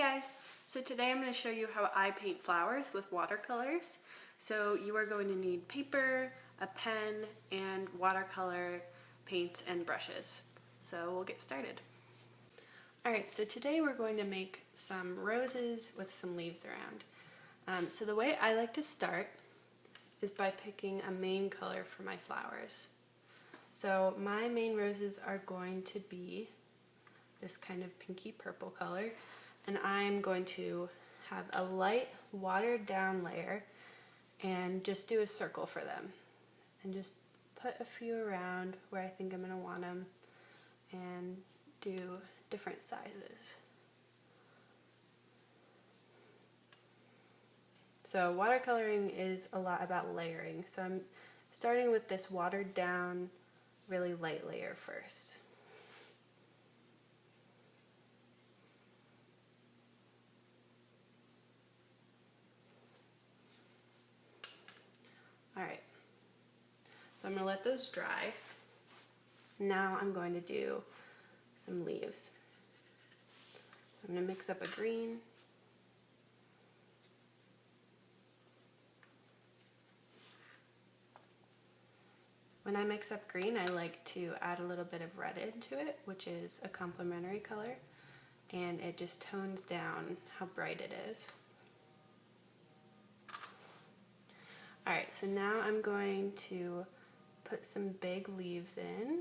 guys! So today I'm going to show you how I paint flowers with watercolors. So you are going to need paper, a pen, and watercolor paints and brushes. So we'll get started. Alright, so today we're going to make some roses with some leaves around. So the way I like to start is by picking a main color for my flowers. So my main roses are going to be this kind of pinky purple color, and I'm going to have a light watered down layer and just do a circle for them and just put a few around where I think I'm going to want them and do different sizes. So watercoloring is a lot about layering, so I'm starting with this watered down really light layer first. Alright, so I'm going to let those dry. Now I'm going to do some leaves. I'm going to mix up a green. When I mix up green, I like to add a little bit of red into it, which is a complementary color, and it just tones down how bright it is. Alright, so now I'm going to put some big leaves in.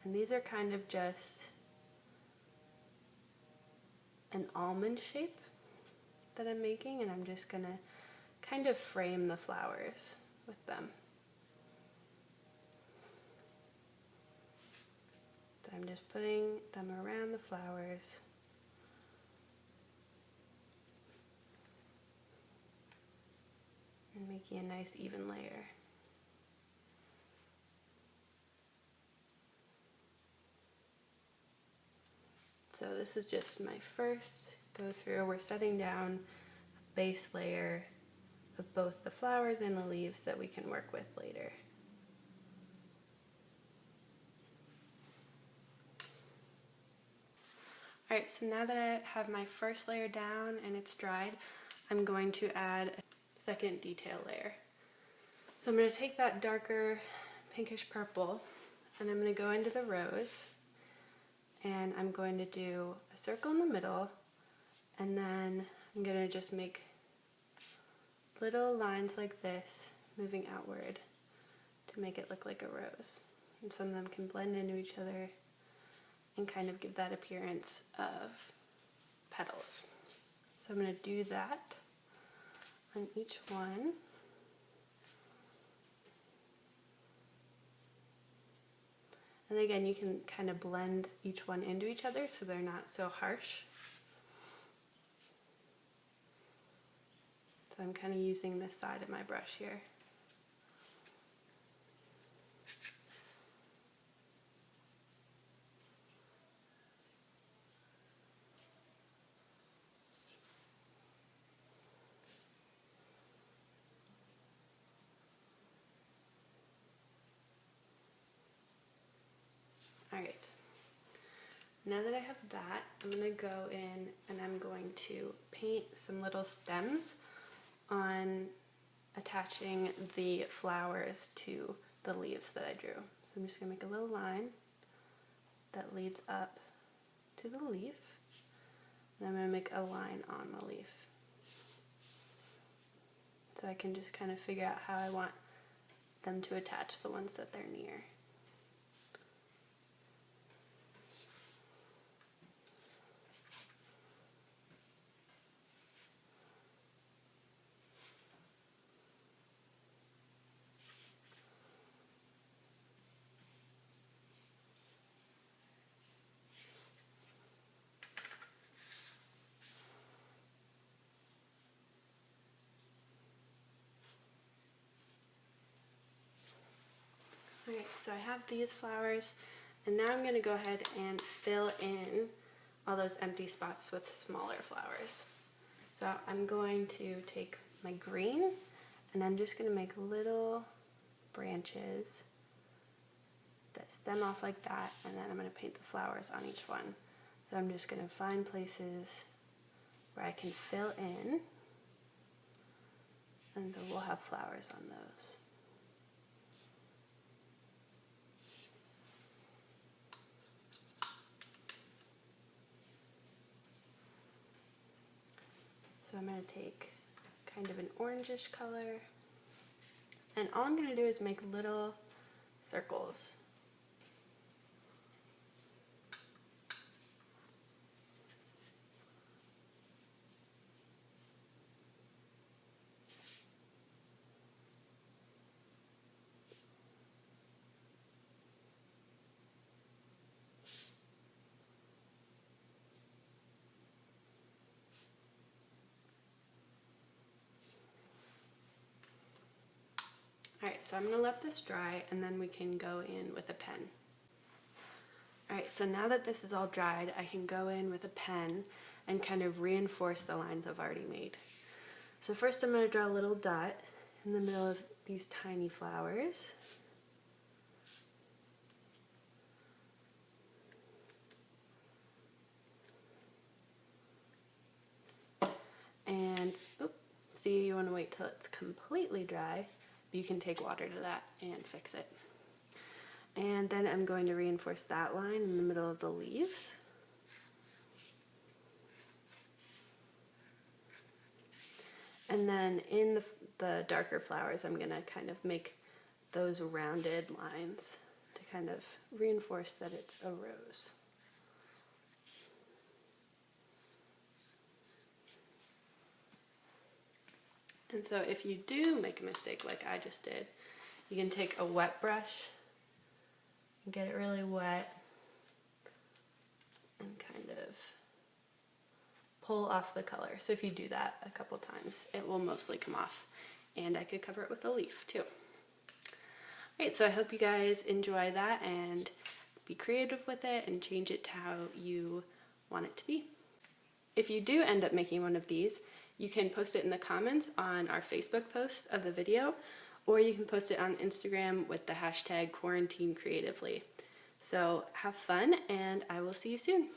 And these are kind of just an almond shape that I'm making, and I'm just going to kind of frame the flowers with them. So I'm just putting them around the flowers. And making a nice even layer. So this is just my first go through. We're setting down a base layer of both the flowers and the leaves that we can work with later. Alright, so now that I have my first layer down and it's dried, I'm going to add a second detail layer. So I'm going to take that darker pinkish purple and I'm going to go into the rose, and I'm going to do a circle in the middle, and then I'm going to just make little lines like this moving outward to make it look like a rose. And some of them can blend into each other and kind of give that appearance of petals. So I'm going to do that on each one. And again, you can kind of blend each one into each other so they're not so harsh. So I'm kind of using this side of my brush here. Alright, now that I have that, I'm going to go in and I'm going to paint some little stems on attaching the flowers to the leaves that I drew. So I'm just going to make a little line that leads up to the leaf, and I'm going to make a line on the leaf. So I can just kind of figure out how I want them to attach the ones that they're near. Alright, so I have these flowers, and now I'm going to go ahead and fill in all those empty spots with smaller flowers. So I'm going to take my green, and I'm just going to make little branches that stem off like that, and then I'm going to paint the flowers on each one. So I'm just going to find places where I can fill in, and so we'll have flowers on those. So I'm going to take kind of an orangish color, and all I'm going to do is make little circles. Alright, so I'm going to let this dry and then we can go in with a pen. Alright, so now that this is all dried, I can go in with a pen and kind of reinforce the lines I've already made. So first I'm going to draw a little dot in the middle of these tiny flowers. And, see, you want to wait till it's completely dry. You can take water to that and fix it. And then I'm going to reinforce that line in the middle of the leaves. And then in the darker flowers, I'm going to kind of make those rounded lines to kind of reinforce that it's a rose. And so if you do make a mistake like I just did, you can take a wet brush and get it really wet and kind of pull off the color. So if you do that a couple times, it will mostly come off. And I could cover it with a leaf too. Alright, so I hope you guys enjoy that and be creative with it and change it to how you want it to be. If you do end up making one of these, you can post it in the comments on our Facebook post of the video, or you can post it on Instagram with the hashtag #QuarantineCreatively. So have fun, and I will see you soon.